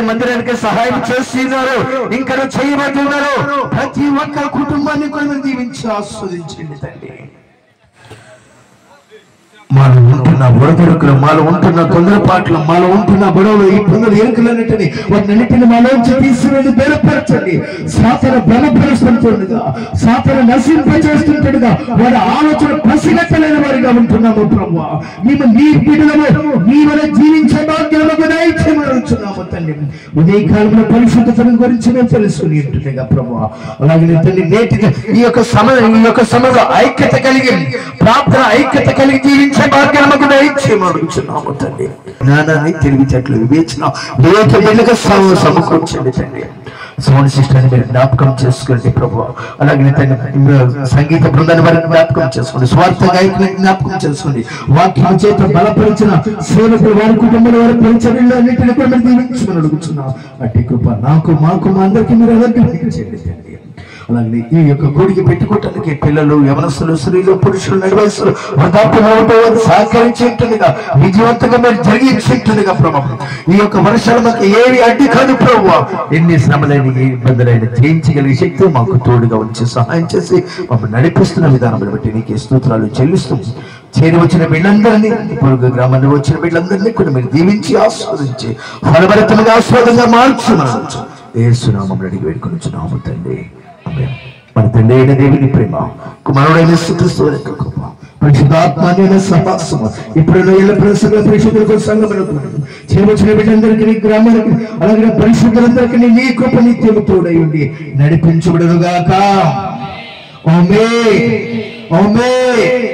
మందిరానికి సహాయం చేస్తున్నారు, ఇంకా చేయబోతున్నారు. ప్రతి ఒక్క కుటుంబాన్ని కొన్ని దీవించి ఆస్వాదించండి తండ్రి. మాలో ఉంటున్న ఒడదొడుకులు, మాలో ఉంటున్న తొందరపాట్లు, మాలో ఉంటున్న గొడవలు, ఈ పొందలు ఎరుకలన్నిటిని వాటినన్నిటిని మాలోంచి తీసుకుని బలపరచండి. సాతన బలపరుస్తుంటుండగా, సాతన నశింపచేస్తుంటుండగా వారి ఆలోచన పసిగట్టలేని వారిగా ఉంటున్నాము ప్రభువా. మేము నీ బిడ్డలను నీ వల్ల జీవించే భాగ్యాలకు దయచేయమనుచున్నాము తండ్రి. ఉదయకాలంలో పరిశుద్ధతను గురించి మేము తెలుసుకుని ఉంటుండగా ప్రభువా, అలాగే తండ్రి నేటిగా ఈ యొక్క సమయంలో ఐక్యత కలిగి, ప్రార్థన ఐక్యత కలిగి జీవించే భాగ్యాలకు దయచేయమనుచున్నాము తండ్రి. జ్ఞానాన్ని తెలివితేటలు వివేచన వివేక బిడ్డగా సమకూర్చండి తండ్రి. సౌండ్ సిస్టర్ని మీరు జ్ఞాపకం చేసుకోండి ప్రభు. అలాగే సంగీత బృందాన్ని వారిని జ్ఞాపకం చేసుకోండి, స్వార్థ గాయకుని జ్ఞాపకం చేసుకోండి. వాక్యం చేత బలపరిచిన సేవకులు వారి కుటుంబంలో వారి పరిచర్యలు అన్నింటినీ కూడా మీరు దీవించమని అడుగుతున్నాం. అట్టి కృప మాకు మా అందరికీ మీరు అనుగ్రహించండి తండ్రి. అలాగే ఈ యొక్క గుడికి పెట్టుకోవటానికి పిల్లలు, యవనస్తులు, స్త్రీలు, పురుషులు, నడివయసులు సహకరించేట్టుగా విజయవంతంగా మీరు జరిగించేట్టుగా ప్రభావం. ఈ యొక్క వర్షాలు మాకు ఏవి అడ్డు కాదు ప్రభు. ఎన్ని శ్రమలైన ఇబ్బందులైన జయించగలిగే శక్తి మాకు తోడుగా ఉంచి సహాయం చేసి మమ్మల్ని నడిపిస్తున్న విధానం బట్టి నీకే స్తోత్రాలు చెల్లిస్తూ చేరి వచ్చిన బిడ్డలందరినీ, పొరుగు గ్రామాన్ని వచ్చిన బిడ్డలందరినీ కూడా మీరు దీవించి ఆస్వాదించి ఫలభరితంగా ఆస్వాదంగా మార్చున్నాను. యేసునామములో అడిగి వేడుకొనుచున్నాము తండ్రి. మన తండ్రి అయిన దేవుని ప్రేమ, కుమారుడైన యేసుక్రీస్తు వారి యొక్క కృప, పరిశుద్ధాత్మ సహవాసము ఇప్పుడు పరిశుద్ధులకు సంఘములకు చేరవచ్చిన బిడ్డలందరికీ, గ్రామానికి, అలాగే పరిశుద్ధులందరికీ నీ కృప నిత్యము తోడై ఉండి నడిపించబడునుగాక. ఆమేన్. ఆమేన్.